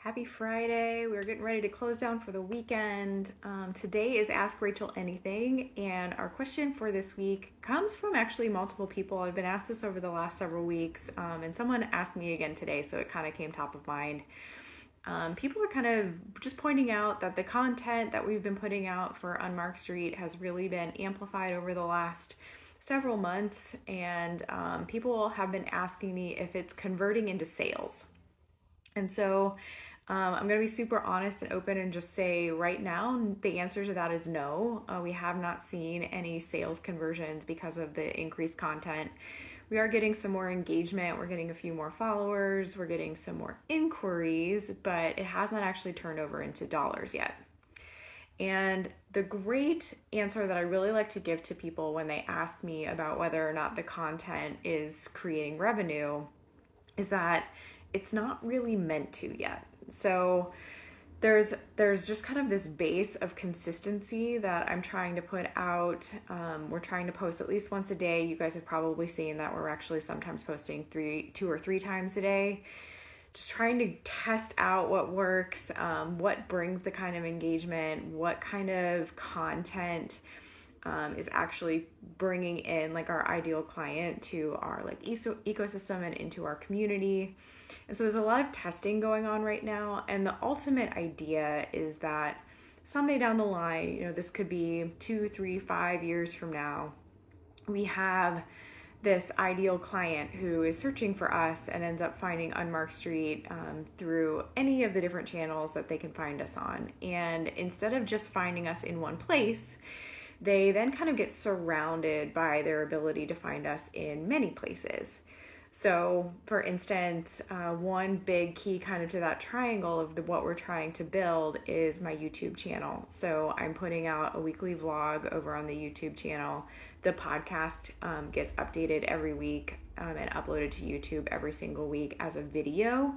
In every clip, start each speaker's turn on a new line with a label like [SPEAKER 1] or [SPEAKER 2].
[SPEAKER 1] Happy Friday. We're getting ready to close down for the weekend. Today is Ask Rachel Anything, and our question for this week comes from actually multiple people. I've been asked this over the last several weeks, and someone asked me again today, so it kind of came top of mind. People are kind of just pointing out that the content that we've been putting out for Unmarked Street has really been amplified over the last several months, and people have been asking me if it's converting into sales. And so I'm going to be super honest and open and just say right now, the answer to that is no. We have not seen any sales conversions because of the increased content. We are getting some more engagement. We're getting a few more followers. We're getting some more inquiries, but it has not actually turned over into dollars yet. And the great answer that I really like to give to people when they ask me about whether or not the content is creating revenue is that it's not really meant to yet. So there's just kind of this base of consistency that I'm trying to put out. We're trying to post at least once a day. You guys have probably seen that we're actually sometimes posting two or three times a day. Just trying to test out what works, what brings the kind of engagement, what kind of content is actually bringing in like our ideal client to our like ecosystem and into our community. And so there's a lot of testing going on right now. And the ultimate idea is that someday down the line, this could be 2, 3, 5 years from now, we have this ideal client who is searching for us and ends up finding Unmarked Street through any of the different channels that they can find us on. And instead of just finding us in one place, they then kind of get surrounded by their ability to find us in many places. So for instance, one big key kind of to that triangle of what we're trying to build is my YouTube channel. So I'm putting out a weekly vlog over on the YouTube channel. The podcast gets updated every week and uploaded to YouTube every single week as a video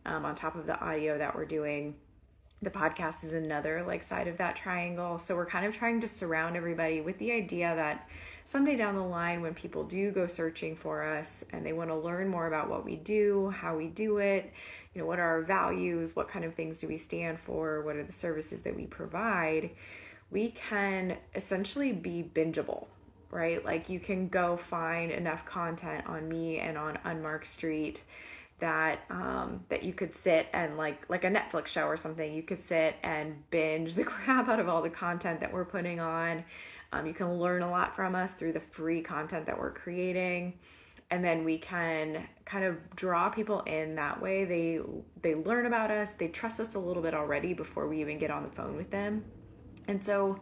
[SPEAKER 1] on top of the audio that we're doing. The podcast is another side of that triangle. So we're kind of trying to surround everybody with the idea that someday down the line, when people do go searching for us and they want to learn more about what we do, how we do it, what are our values, what kind of things do we stand for, what are the services that we provide, we can essentially be bingeable, right? Like you can go find enough content on me and on Unmarked Street that you could sit and like a Netflix show or something, you could sit and binge the crap out of all the content that we're putting on. You can learn a lot from us through the free content that we're creating. And then we can kind of draw people in that way. They learn about us, they trust us a little bit already before we even get on the phone with them. And so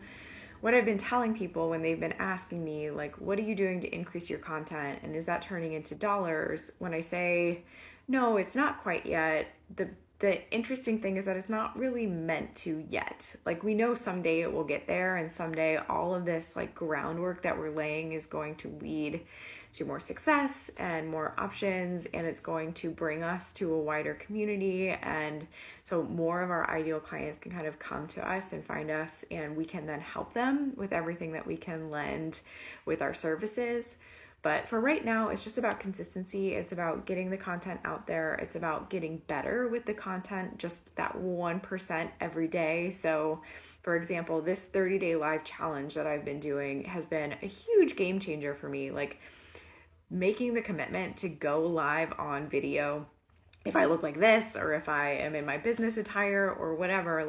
[SPEAKER 1] what I've been telling people when they've been asking me, what are you doing to increase your content? And is that turning into dollars? When I say, no, it's not quite yet, the interesting thing is that it's not really meant to yet. We know someday it will get there, and someday all of this groundwork that we're laying is going to lead to more success and more options, and it's going to bring us to a wider community. And so more of our ideal clients can kind of come to us and find us, and we can then help them with everything that we can lend with our services. But for right now, it's just about consistency. It's about getting the content out there. It's about getting better with the content, just that 1% every day. So for example, this 30-day live challenge that I've been doing has been a huge game changer for me. Making the commitment to go live on video, if I look like this, or if I am in my business attire or whatever,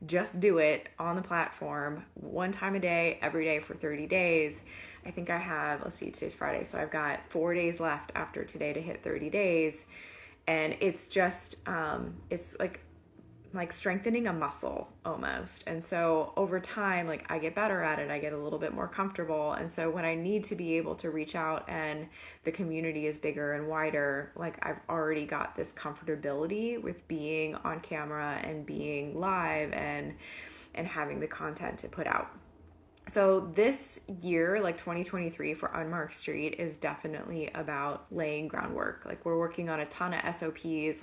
[SPEAKER 1] just do it on the platform one time a day, every day for 30 days. I think I have, let's see, today's Friday. So I've got 4 days left after today to hit 30 days. And it's just, it's like strengthening a muscle almost. And so over time, I get better at it. I get a little bit more comfortable. And so when I need to be able to reach out and the community is bigger and wider, I've already got this comfortability with being on camera and being live and having the content to put out. So this year, 2023 for Unmarked Street is definitely about laying groundwork. We're working on a ton of SOPs,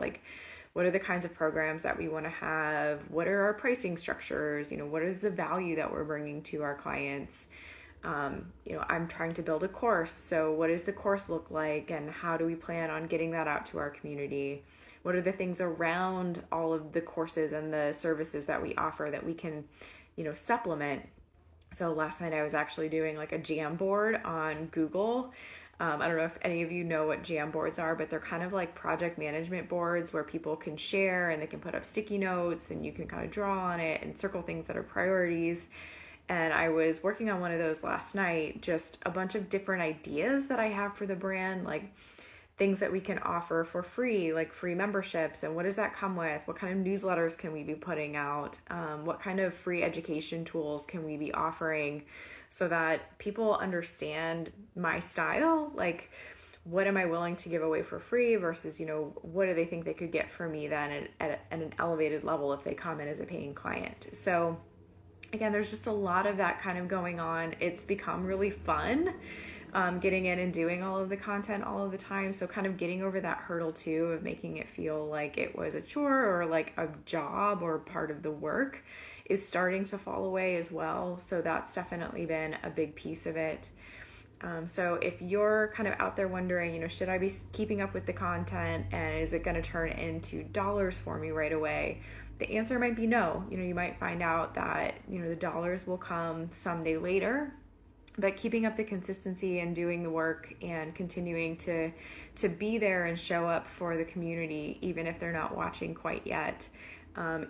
[SPEAKER 1] what are the kinds of programs that we want to have? What are our pricing structures? What is the value that we're bringing to our clients? I'm trying to build a course. So what does the course look like? And how do we plan on getting that out to our community? What are the things around all of the courses and the services that we offer that we can, supplement? So last night I was actually doing like a Jamboard on Google. I don't know if any of you know what Jamboards are, but they're kind of like project management boards where people can share and they can put up sticky notes and you can kind of draw on it and circle things that are priorities. And I was working on one of those last night, just a bunch of different ideas that I have for the brand, like things that we can offer for free, like free memberships, and what does that come with? What kind of newsletters can we be putting out? What kind of free education tools can we be offering so that people understand my style? Like, what am I willing to give away for free versus, what do they think they could get from me then at an elevated level if they come in as a paying client? So again, there's just a lot of that kind of going on. It's become really fun getting in and doing all of the content all of the time. So kind of getting over that hurdle too of making it feel like it was a chore or like a job or part of the work is starting to fall away as well. So that's definitely been a big piece of it. So if you're kind of out there wondering, should I be keeping up with the content and is it going to turn into dollars for me right away? The answer might be no. You might find out that, the dollars will come someday later, but keeping up the consistency and doing the work and continuing to be there and show up for the community, even if they're not watching quite yet,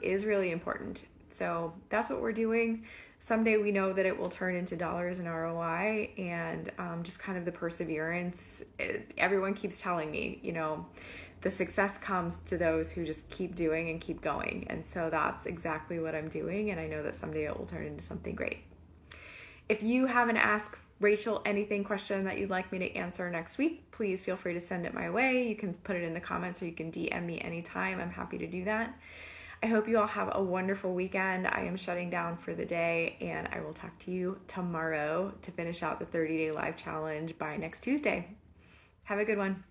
[SPEAKER 1] is really important. So that's what we're doing. Someday we know that it will turn into dollars and ROI, and just kind of the perseverance. Everyone keeps telling me, the success comes to those who just keep doing and keep going. And so that's exactly what I'm doing. And I know that someday it will turn into something great. If you have an Ask Rachel Anything question that you'd like me to answer next week, please feel free to send it my way. You can put it in the comments or you can DM me anytime. I'm happy to do that. I hope you all have a wonderful weekend. I am shutting down for the day and I will talk to you tomorrow to finish out the 30-day live challenge by next Tuesday. Have a good one.